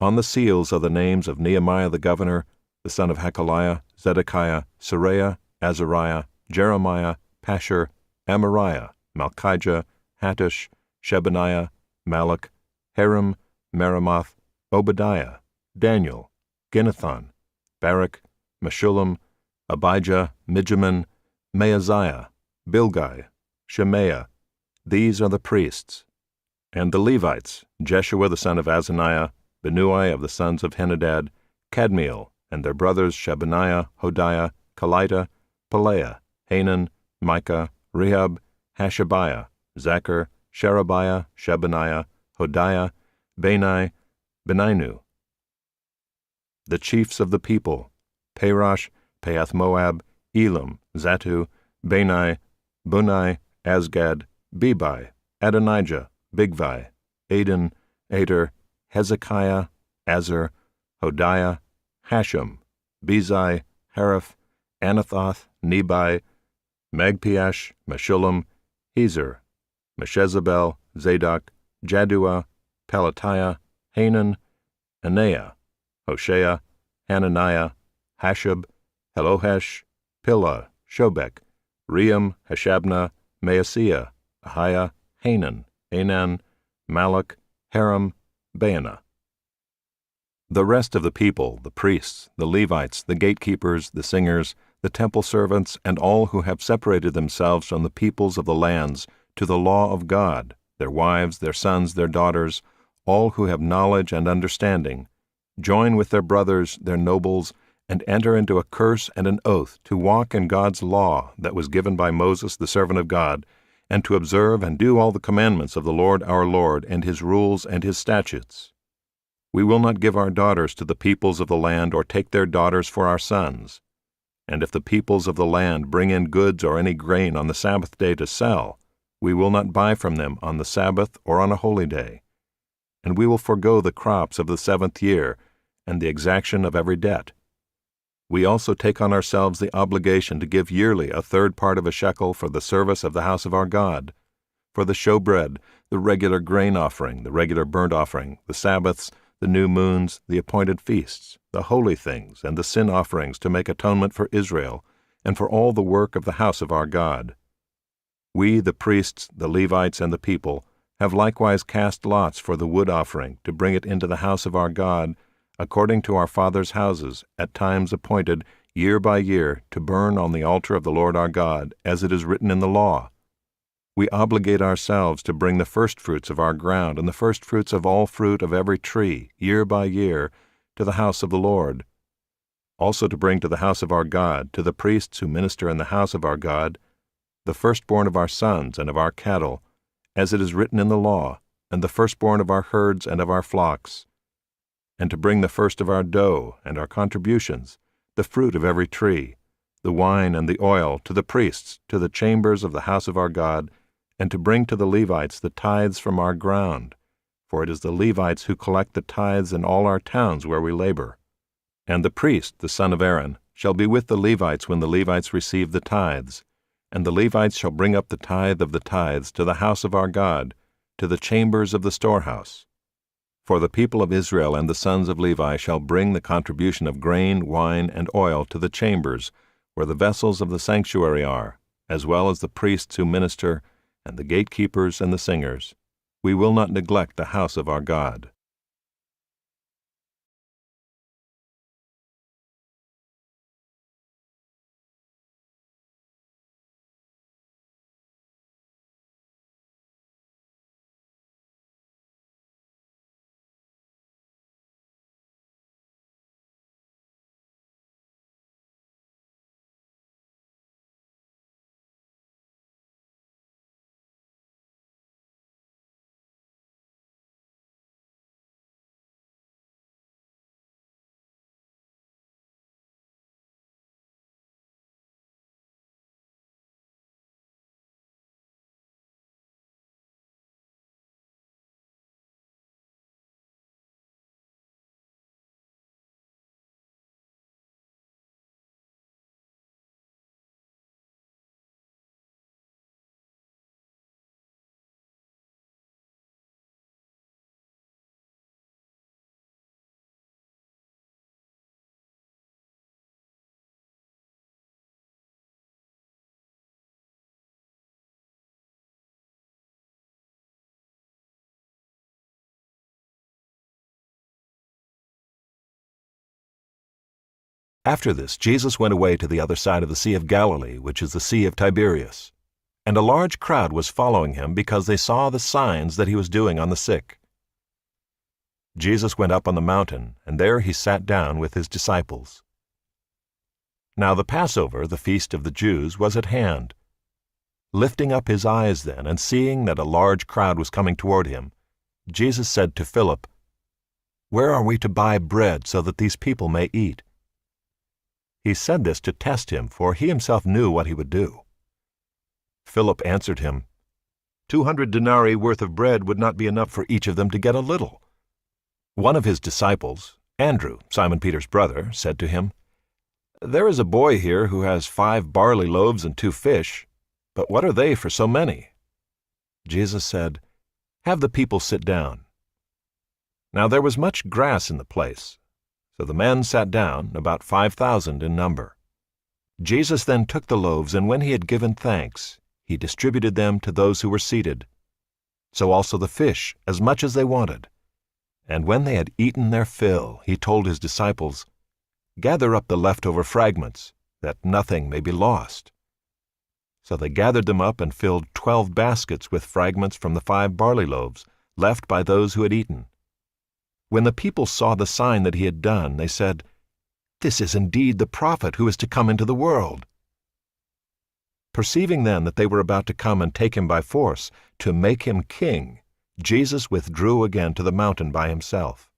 On the seals are the names of Nehemiah the governor, the son of Hakaliah, Zedekiah, Seraiah, Azariah, Jeremiah, Pashur, Amariah, Malchijah, Hattush, Shebaniah, Malach, Harim, Meremoth, Obadiah, Daniel, Ginnathan, Barak, Meshullam, Abijah, Mijamin, Maaziah, Bilgai, Shemaiah. These are the priests. And the Levites, Jeshua the son of Azaniah, Binnui of the sons of Henadad, Kadmiel, and their brothers Shebaniah, Hodiah, Kelita, Pelaiah, Hanan, Micah, Rehab, Hashabiah, Zachar, Sherebiah, Shebaniah, Hodiah, Bani, Beninu. The chiefs of the people, Parosh, Pahath-Moab, Elam, Zatu, Bani, Bunai, Asgad, Bebai, Adonijah, Bigvai, Adin, Ater, Hezekiah, Azar, Hodiah, Hashem, Bezai, Hariph, Anathoth, Nebai, Magpiash, Meshullam, Hezer, Meshezabel, Zadok, Jaddua, Pelatiah, Hanan, Anaiah, Hoshea, Hananiah, Hashab, Helohesh, Pilah, Shobek, Ream, Hashabnah, Maaseiah, Ahiah, Hanan, Anan, Malach, Haram, Baanah. The rest of the people, the priests, the Levites, the gatekeepers, the singers, the temple servants, and all who have separated themselves from the peoples of the lands to the law of God, their wives, their sons, their daughters, all who have knowledge and understanding, join with their brothers, their nobles, and enter into a curse and an oath to walk in God's law that was given by Moses the servant of God, and to observe and do all the commandments of the Lord our Lord, and his rules and his statutes. We will not give our daughters to the peoples of the land, or take their daughters for our sons. And if the peoples of the land bring in goods or any grain on the Sabbath day to sell, we will not buy from them on the Sabbath or on a holy day. And we will forego the crops of the 7th year, and the exaction of every debt. We also take on ourselves the obligation to give yearly a 3rd part of a shekel for the service of the house of our God, for the showbread, the regular grain offering, the regular burnt offering, the Sabbaths, the new moons, the appointed feasts, the holy things, and the sin offerings to make atonement for Israel, and for all the work of the house of our God. We, the priests, the Levites, and the people, have likewise cast lots for the wood offering to bring it into the house of our God, according to our fathers' houses, at times appointed, year by year, to burn on the altar of the Lord our God, as it is written in the law. We obligate ourselves to bring the firstfruits of our ground and the firstfruits of all fruit of every tree, year by year, to the house of the Lord. Also to bring to the house of our God, to the priests who minister in the house of our God, the firstborn of our sons and of our cattle, as it is written in the law, and the firstborn of our herds and of our flocks, and to bring the first of our dough and our contributions, the fruit of every tree, the wine and the oil, to the priests, to the chambers of the house of our God, and to bring to the Levites the tithes from our ground, for it is the Levites who collect the tithes in all our towns where we labor. And the priest, the son of Aaron, shall be with the Levites when the Levites receive the tithes, and the Levites shall bring up the tithe of the tithes to the house of our God, to the chambers of the storehouse. For the people of Israel and the sons of Levi shall bring the contribution of grain, wine, and oil to the chambers, where the vessels of the sanctuary are, as well as the priests who minister, and the gatekeepers and the singers. We will not neglect the house of our God. After this, Jesus went away to the other side of the Sea of Galilee, which is the Sea of Tiberias. And a large crowd was following him because they saw the signs that he was doing on the sick. Jesus went up on the mountain, and there he sat down with his disciples. Now the Passover, the feast of the Jews, was at hand. Lifting up his eyes then, and seeing that a large crowd was coming toward him, Jesus said to Philip, "Where are we to buy bread so that these people may eat?" He said this to test him, for he himself knew what he would do. Philip answered him, 200 denarii worth of bread would not be enough for each of them to get a little. One of his disciples, Andrew, Simon Peter's brother, said to him, "There is a boy here who has 5 barley loaves and 2 fish, but what are they for so many?" Jesus said, "Have the people sit down." Now there was much grass in the place, so the men sat down, about 5,000 in number. Jesus then took the loaves, and when he had given thanks, he distributed them to those who were seated. So also the fish, as much as they wanted. And when they had eaten their fill, he told his disciples, "Gather up the leftover fragments, that nothing may be lost." So they gathered them up and filled 12 baskets with fragments from the 5 barley loaves, left by those who had eaten. When the people saw the sign that he had done, they said, "This is indeed the prophet who is to come into the world." Perceiving then that they were about to come and take him by force, to make him king, Jesus withdrew again to the mountain by himself.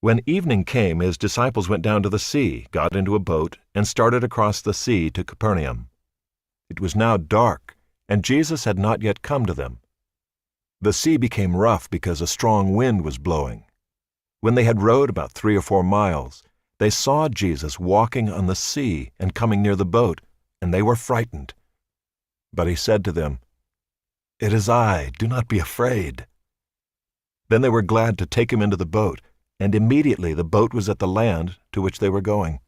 When evening came, his disciples went down to the sea, got into a boat, and started across the sea to Capernaum. It was now dark, and Jesus had not yet come to them. The sea became rough because a strong wind was blowing. When they had rowed about 3 or 4 miles, they saw Jesus walking on the sea and coming near the boat, and they were frightened. But he said to them, "It is I, do not be afraid." Then they were glad to take him into the boat, and immediately the boat was at the land to which they were going.